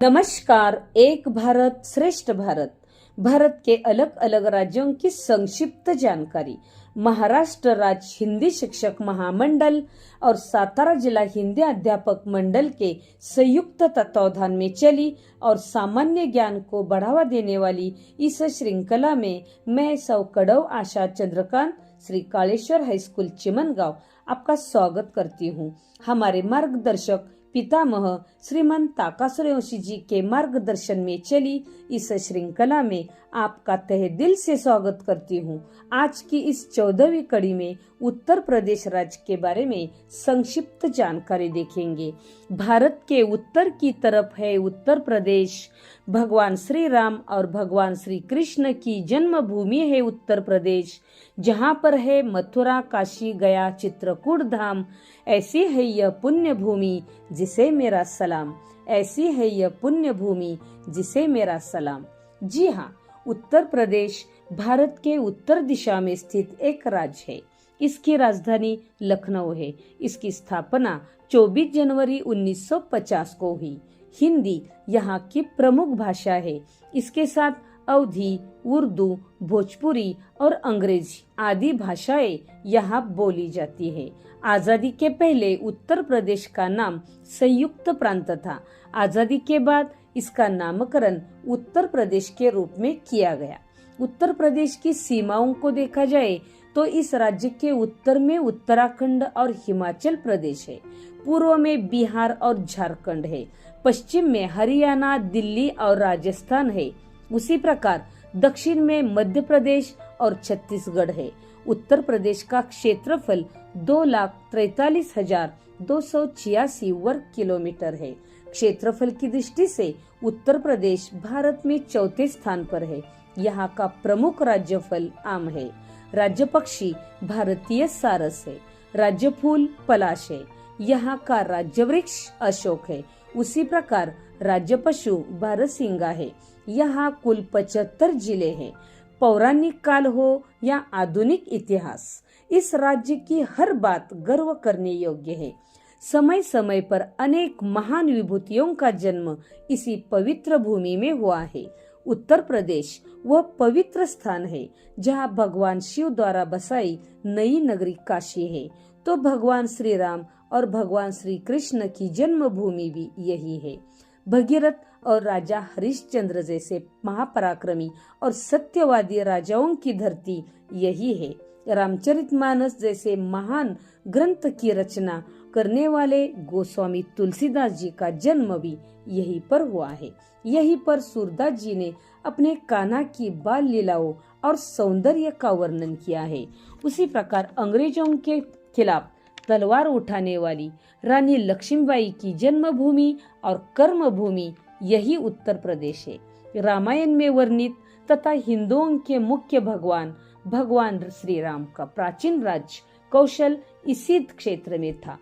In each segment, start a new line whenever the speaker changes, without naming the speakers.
नमस्कार। एक भारत श्रेष्ठ भारत, भारत के अलग अलग राज्यों की संक्षिप्त जानकारी। महाराष्ट्र राज्य हिंदी शिक्षक महामंडल और सातारा जिला हिंदी अध्यापक मंडल के संयुक्त तत्वावधान में चली और सामान्य ज्ञान को बढ़ावा देने वाली इस श्रृंखला में मैं सौकडव आशा चंद्रकांत श्री कालेश्वर हाईस्कूल चिमनगांव आपका स्वागत करती हूँ। हमारे मार्गदर्शक पितामह श्रीमान ताकासुर जी के मार्गदर्शन में चली इस श्रृंखला में आपका तहे दिल से स्वागत करती हूँ। आज की इस 14वीं कड़ी में उत्तर प्रदेश राज्य के बारे में संक्षिप्त जानकारी देखेंगे। भारत के उत्तर की तरफ है उत्तर प्रदेश। भगवान श्री राम और भगवान श्री कृष्ण की जन्मभूमि है उत्तर प्रदेश, जहाँ पर है मथुरा, काशी, गया, चित्रकूट धाम। ऐसी है यह पुण्य भूमि जिसे मेरा सलाम, ऐसी है यह पुण्य भूमि जिसे मेरा सलाम। जी हाँ, उत्तर प्रदेश भारत के उत्तर दिशा में स्थित एक राज्य है। इसकी राजधानी लखनऊ है। इसकी स्थापना 24 जनवरी 1950 को हुई। हिंदी यहाँ की प्रमुख भाषा है। इसके साथ अवधी, उर्दू, भोजपुरी और अंग्रेजी आदि भाषाएं यहाँ बोली जाती है। आजादी के पहले उत्तर प्रदेश का नाम संयुक्त प्रांत था। आजादी के बाद इसका नामकरण उत्तर प्रदेश के रूप में किया गया। उत्तर प्रदेश की सीमाओं को देखा जाए तो इस राज्य के उत्तर में उत्तराखंड और हिमाचल प्रदेश है, पूर्व में बिहार और झारखंड है, पश्चिम में हरियाणा, दिल्ली और राजस्थान है। उसी प्रकार दक्षिण में मध्य प्रदेश और छत्तीसगढ़ है। उत्तर प्रदेश का क्षेत्रफल 2,43,286 वर्ग किलोमीटर है। क्षेत्रफल की दृष्टि से उत्तर प्रदेश भारत में चौथे स्थान पर है। यहाँ का प्रमुख राज्य फल आम है। राज्य पक्षी भारतीय सारस है। राज्य फूल पलाश है। यहाँ का राज्य वृक्ष अशोक है। उसी प्रकार राज्य पशु बारहसिंगा है। यहाँ कुल 75 जिले हैं। पौराणिक काल हो या आधुनिक इतिहास, इस राज्य की हर बात गर्व करने योग्य है। समय समय पर अनेक महान विभूतियों का जन्म इसी पवित्र भूमि में हुआ है। उत्तर प्रदेश वह पवित्र स्थान है जहाँ भगवान शिव द्वारा बसाई नई नगरी काशी है, तो भगवान श्री राम और भगवान श्री कृष्ण की जन्मभूमि भी यही है। भगीरथ और राजा हरिश्चंद्र जैसे महापराक्रमी और सत्यवादी राजाओं की धरती यही है। रामचरितमानस जैसे महान ग्रंथ की रचना करने वाले गोस्वामी तुलसीदास जी का जन्म भी यहीं पर हुआ है। यहीं पर सूरदास जी ने अपने कान्हा की बाल लीलाओं और सौंदर्य का वर्णन किया है। उसी प्रकार अंग्रेजों के खिलाफ तलवार उठाने वाली रानी लक्ष्मीबाई की जन्मभूमि और कर्मभूमि यही उत्तर प्रदेश है। रामायण में वर्णित तथा हिंदुओं के मुख्य भगवान श्री राम का प्राचीन राज्य कौशल इसी क्षेत्र में था।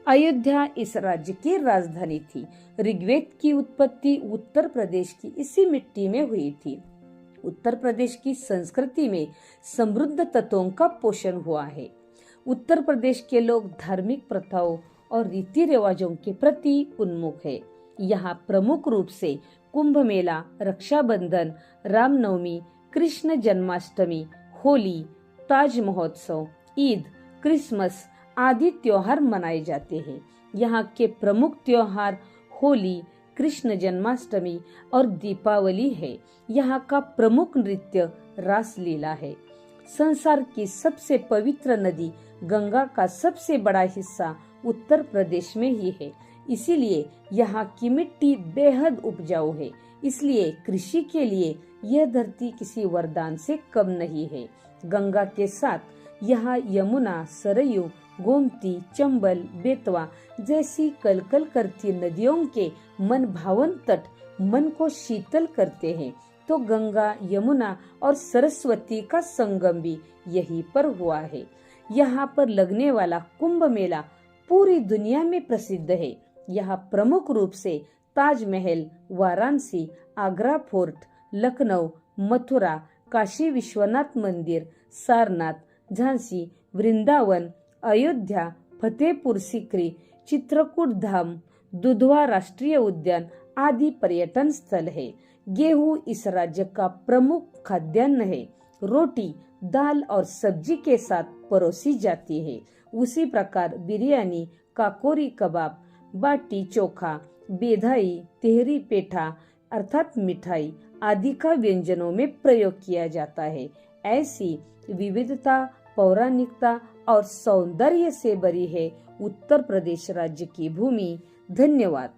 अयोध्या इस राज्य की राजधानी थी। ऋग्वेद की उत्पत्ति उत्तर प्रदेश की इसी मिट्टी में हुई थी। उत्तर प्रदेश की संस्कृति में समृद्ध तत्वों का पोषण हुआ है। उत्तर प्रदेश के लोग धार्मिक प्रथाओं और रीति रिवाजों के प्रति उन्मुख है। यहाँ प्रमुख रूप से कुंभ मेला, रक्षाबंधन, रामनवमी, कृष्ण जन्माष्टमी, होली, ताज महोत्सव, ईद, क्रिसमस आदि त्योहार मनाए जाते हैं। यहाँ के प्रमुख त्योहार होली, कृष्ण जन्माष्टमी और दीपावली है। यहाँ का प्रमुख नृत्य रासलीला है। संसार की सबसे पवित्र नदी गंगा का सबसे बड़ा हिस्सा उत्तर प्रदेश में ही है। इसीलिए यहाँ की मिट्टी बेहद उपजाऊ है। इसलिए कृषि के लिए यह धरती किसी वरदान से कम नहीं है। गंगा के साथ यहाँ यमुना, सरयू, गोमती, चंबल, बेतवा जैसी कलकल करती नदियों के मन भावन तट मन को शीतल करते हैं। तो गंगा, यमुना और सरस्वती का संगम भी यहीं पर हुआ है। यहाँ पर लगने वाला कुंभ मेला पूरी दुनिया में प्रसिद्ध है। यहाँ प्रमुख रूप से ताजमहल, वाराणसी, आगरा फोर्ट, लखनऊ, मथुरा, काशी विश्वनाथ मंदिर, सारनाथ, झांसी, वृंदावन, अयोध्या, फतेहपुर सीकरी, चित्रकूट धाम, दुधवा राष्ट्रीय उद्यान आदि पर्यटन स्थल है। गेहूं इस राज्य का प्रमुख खाद्यान्न है। रोटी दाल और सब्जी के साथ परोसी जाती है। उसी प्रकार बिरयानी, काकोरी कबाब, बाटी चोखा, बेधाई, तेहरी पेठा अर्थात मिठाई आदि का व्यंजनों में प्रयोग किया जाता है। ऐसी विविधता, पौराणिकता और सौंदर्य से भरी है उत्तर प्रदेश राज्य की भूमि। धन्यवाद।